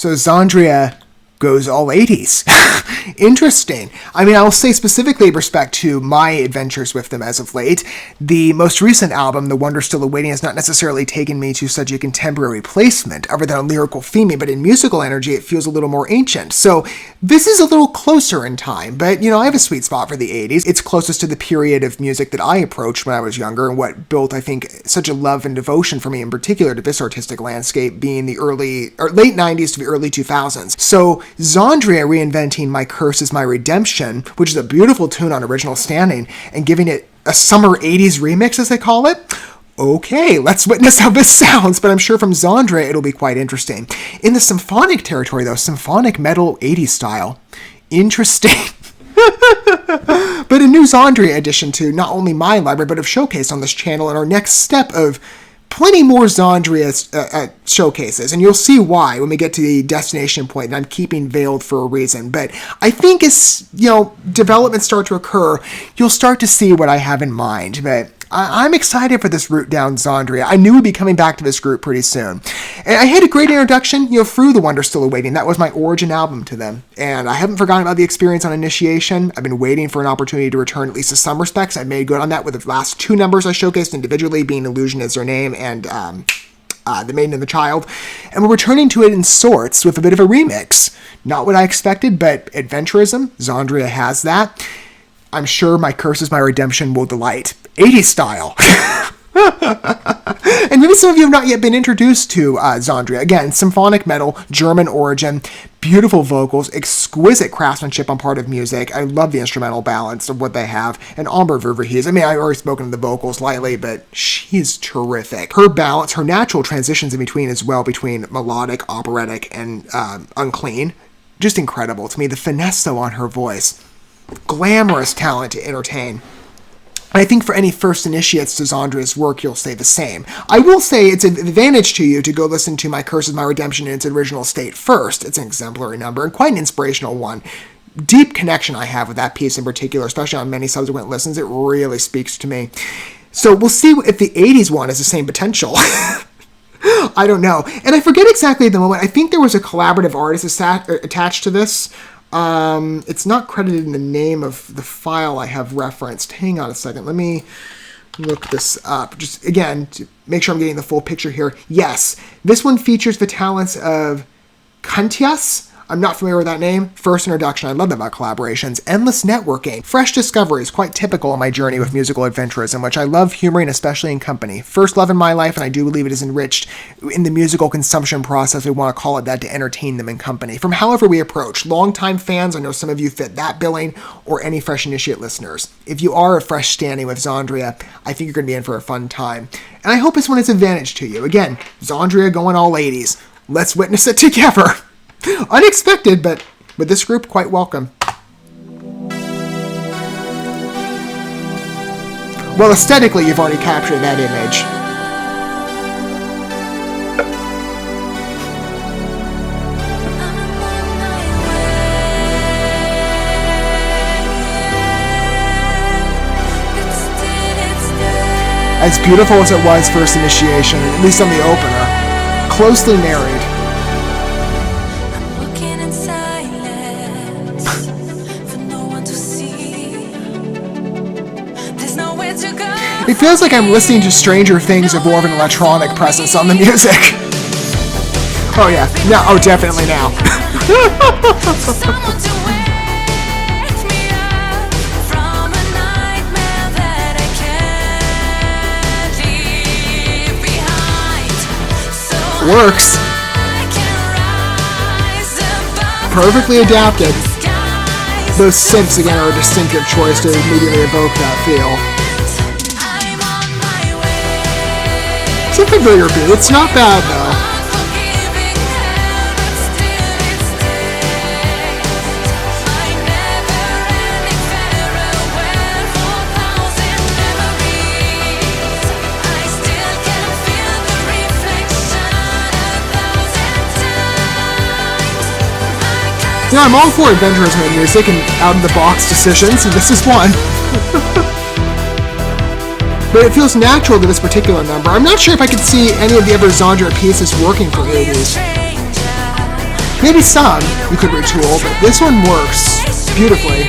So XANDRIA goes all 80s. Interesting. I mean, I'll say specifically with respect to my adventures with them as of late, the most recent album, The Wonder Still Awaiting, has not necessarily taken me to such a contemporary placement, other than a lyrical theme, but in musical energy, it feels a little more ancient. So this is a little closer in time, but, you know, I have a sweet spot for the 80s. It's closest to the period of music that I approached when I was younger, and what built, I think, such a love and devotion for me in particular to this artistic landscape, being the late 90s to the early 2000s. So XANDRIA reinventing My Curse Is My Redemption, which is a beautiful tune on original standing, and giving it a summer 80s remix, as they call it. Okay, let's witness how this sounds, but I'm sure from XANDRIA it'll be quite interesting. In the symphonic territory, though, symphonic metal 80s style. Interesting. But a new XANDRIA addition to not only my library, but of showcase on this channel, and our next step of plenty more XANDRIA showcases, and you'll see why when we get to the destination point that I'm keeping veiled for a reason. But I think as, you know, developments start to occur, you'll start to see what I have in mind. But I'm excited for this route down XANDRIA. I knew we'd be coming back to this group pretty soon. And I had a great introduction, you know, through The Wonder Still Awaiting. That was my origin album to them. And I haven't forgotten about the experience on Initiation. I've been waiting for an opportunity to return at least to some respects. I made good on that with the last two numbers I showcased individually, being Illusion Is Their Name and The Maiden and the Child. And we're returning to it in sorts with a bit of a remix. Not what I expected, but adventurism. XANDRIA has that. I'm sure My Curse Is My Redemption will delight. 80s style. And maybe some of you have not yet been introduced to XANDRIA. Again, symphonic metal, German origin, beautiful vocals, exquisite craftsmanship on part of music. I love the instrumental balance of what they have. And Amber Ververhees, I mean, I've already spoken of the vocals lightly, but she's terrific. Her balance, her natural transitions in between as well, between melodic, operatic, and unclean, just incredible to me. The finesse, though, on her voice. Glamorous talent to entertain. I think for any first initiates to XANDRIA's work, you'll say the same. I will say it's an advantage to you to go listen to My Curse Is My Redemption in its original state first. It's an exemplary number and quite an inspirational one. Deep connection I have with that piece in particular, especially on many subsequent listens. It really speaks to me. So we'll see if the 80s one has the same potential. I don't know. And I forget exactly at the moment. I think there was a collaborative artist attached to this. It's not credited in the name of the file I have referenced. Hang on a second. Let me look this up. Just, again, to make sure I'm getting the full picture here. Yes, this one features the talents of CANTTIAS. I'm not familiar with that name. First introduction. I love that about collaborations. Endless networking. Fresh discoveries. Quite typical of my journey with musical adventurism, which I love humoring, especially in company. First love in my life, and I do believe it is enriched in the musical consumption process. We want to call it that, to entertain them in company. From however we approach. Longtime fans, I know some of you fit that billing, or any fresh initiate listeners. If you are a fresh standing with XANDRIA, I think you're going to be in for a fun time. And I hope this one is an advantage to you. Again, XANDRIA going all 80s. Let's witness it together. Unexpected, but with this group, quite welcome. Well, aesthetically, you've already captured that image. As beautiful as it was first Initiation, at least on the opener, closely married. It feels like I'm listening to Stranger Things with more of an electronic presence on the music. Oh yeah, now, oh definitely now. Works. Perfectly adapted. Those synths again are a distinctive choice to immediately evoke that feel. It's a familiar beat. It's not bad though. Yeah, I'm all for adventurism in music and out-of-the-box decisions, and this is one. But it feels natural to this particular number. I'm not sure if I could see any of the other XANDRIA pieces working for 80s. Maybe some you could retool, but this one works beautifully.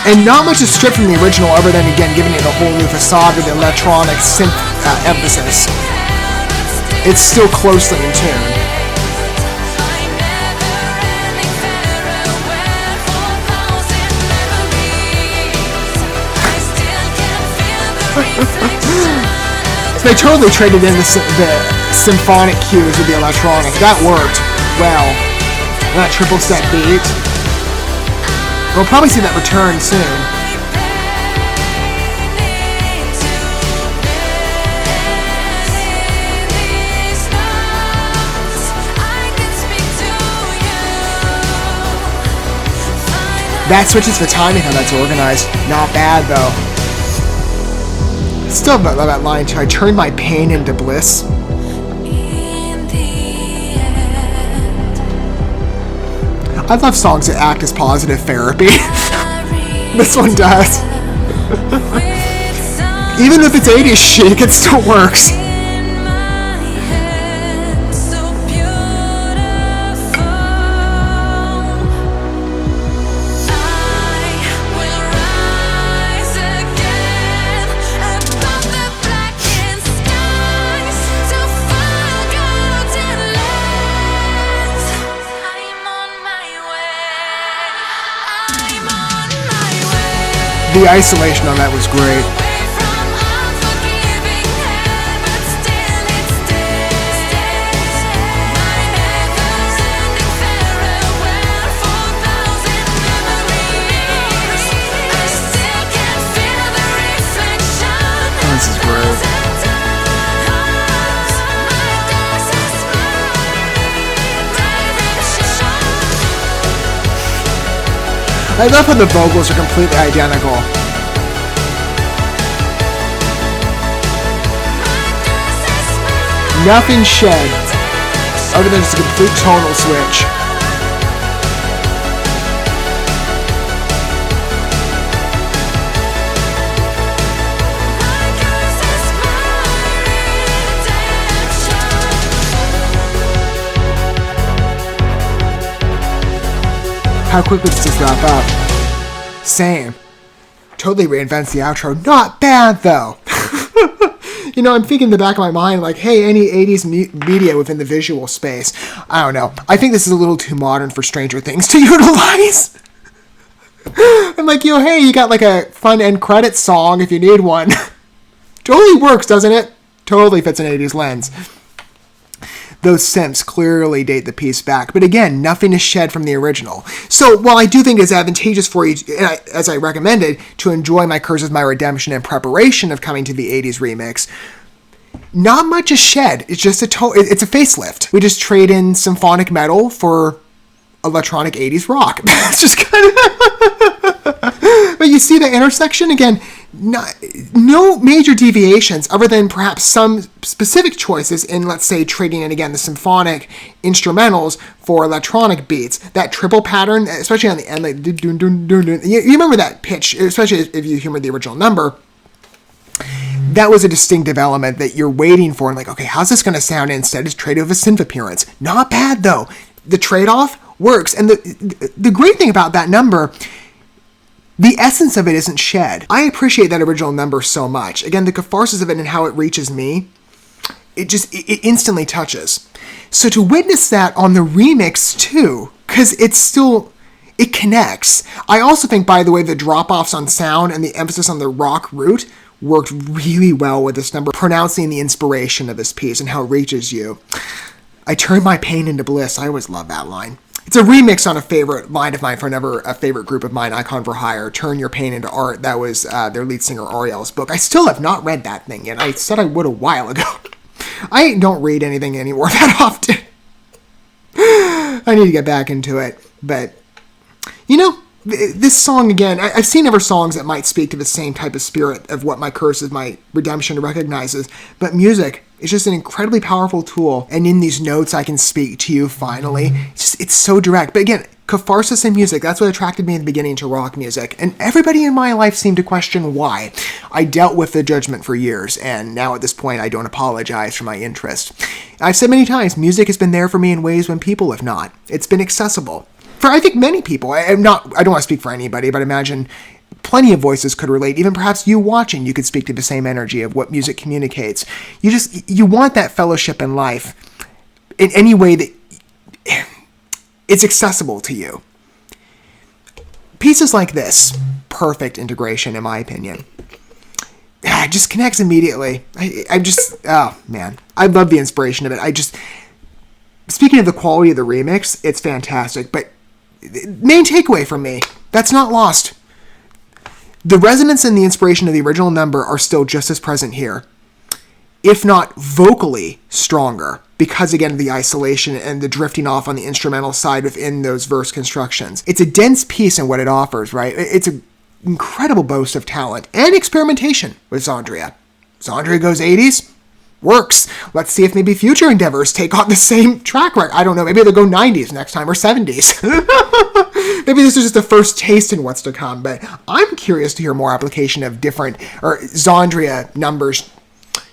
And not much is stripped from the original other than, again, giving it a whole new facade with the electronic synth emphasis. It's still closely in tune. They totally traded in the symphonic cues with the electronic. That worked well. That triple step beat. We'll probably see that return soon. That switches the timing, how that's organized. Not bad, though. Still love that line, too. I turned my pain into bliss. I love songs that act as positive therapy. This one does. Even if it's 80s chic, it still works. The isolation on that was great. This is great. I love how the vocals are completely identical. Nothing shed, other than just a complete tonal switch. How quickly does this wrap up? Same. Totally reinvents the outro. Not bad, though. You know, I'm thinking in the back of my mind, like, hey, any 80s media within the visual space. I don't know. I think this is a little too modern for Stranger Things to utilize. I'm like, yo, hey, you got like a fun end credits song if you need one. Totally works, doesn't it? Totally fits an 80s lens. Those synths clearly date the piece back. But again, nothing is shed from the original. So while I do think it's advantageous for you, as I recommended, to enjoy My Curse Is My Redemption in preparation of coming to the 80s remix, not much is shed. It's just it's a facelift. We just trade in symphonic metal for electronic 80s rock. It's just kind of... But you see the intersection? Again, no major deviations other than perhaps some specific choices in, let's say, trading in, again, the symphonic instrumentals for electronic beats. That triple pattern, especially on the end, like... Dun, dun, dun, dun. You remember that pitch, especially if you remember the original number. That was a distinctive element that you're waiting for and like, okay, how's this going to sound? Instead, it's traded with a synth appearance. Not bad, though. The trade-off works. And the great thing about that number, the essence of it isn't shed. I appreciate that original number so much. Again, the catharsis of it and how it reaches me, it instantly touches. So to witness that on the remix, too, because it connects. I also think, by the way, the drop-offs on sound and the emphasis on the rock root worked really well with this number, pronouncing the inspiration of this piece and how it reaches you. I turned my pain into bliss. I always love that line. It's a remix on a favorite line of mine for a favorite group of mine, Icon for Hire, Turn Your Pain into Art. That was their lead singer Ariel's book. I still have not read that thing yet. I said I would a while ago. I don't read anything anymore that often. I need to get back into it. But, you know, This song, again, I've seen other songs that might speak to the same type of spirit of what my curse is, my redemption recognizes, but music is just an incredibly powerful tool, and in these notes I can speak to you finally. It's so direct. But again, catharsis in music, that's what attracted me in the beginning to rock music, and everybody in my life seemed to question why. I dealt with the judgment for years, and now at this point I don't apologize for my interest. I've said many times, music has been there for me in ways when people have not. It's been accessible. For, I think, many people. I don't want to speak for anybody, but imagine plenty of voices could relate. Even perhaps you watching, you could speak to the same energy of what music communicates. You want that fellowship in life in any way that it's accessible to you. Pieces like this, perfect integration in my opinion. It just connects immediately. Oh man, I love the inspiration of it. Speaking of the quality of the remix, it's fantastic, but main takeaway from me, that's not lost. The resonance and the inspiration of the original number are still just as present here, if not vocally stronger, because again of the isolation and the drifting off on the instrumental side within those verse constructions. It's a dense piece in what it offers, right? It's an incredible boast of talent and experimentation with XANDRIA. XANDRIA goes 80s. Works. Let's see if maybe future endeavors take on the same track record. I don't know. Maybe they'll go 90s next time or 70s. Maybe this is just the first taste in what's to come. But I'm curious to hear more application of different XANDRIA numbers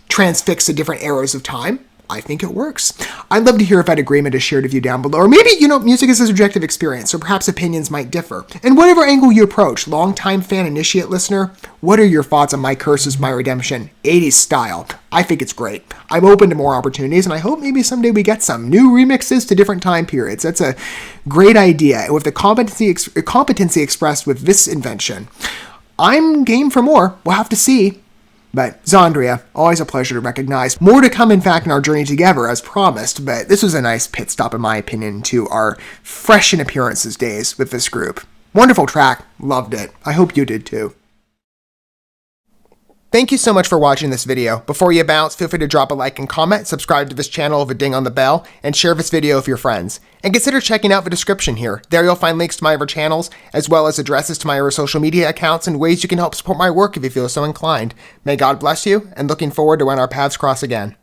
transfixed to different eras of time. I think it works. I'd love to hear if that agreement is shared with you down below. Or maybe, music is a subjective experience, so perhaps opinions might differ. And whatever angle you approach, longtime fan, initiate listener, what are your thoughts on My Curse is My Redemption, 80s style? I think it's great. I'm open to more opportunities, and I hope maybe someday we get some new remixes to different time periods. That's a great idea. And with the competency expressed with this invention, I'm game for more. We'll have to see. But XANDRIA, always a pleasure to recognize. More to come, in fact, in our journey together, as promised, but this was a nice pit stop, in my opinion, to our fresh in appearances days with this group. Wonderful track. Loved it. I hope you did too. Thank you so much for watching this video. Before you bounce, feel free to drop a like and comment, subscribe to this channel with a ding on the bell, and share this video with your friends. And consider checking out the description here. There you'll find links to my other channels, as well as addresses to my other social media accounts and ways you can help support my work if you feel so inclined. May God bless you, and looking forward to when our paths cross again.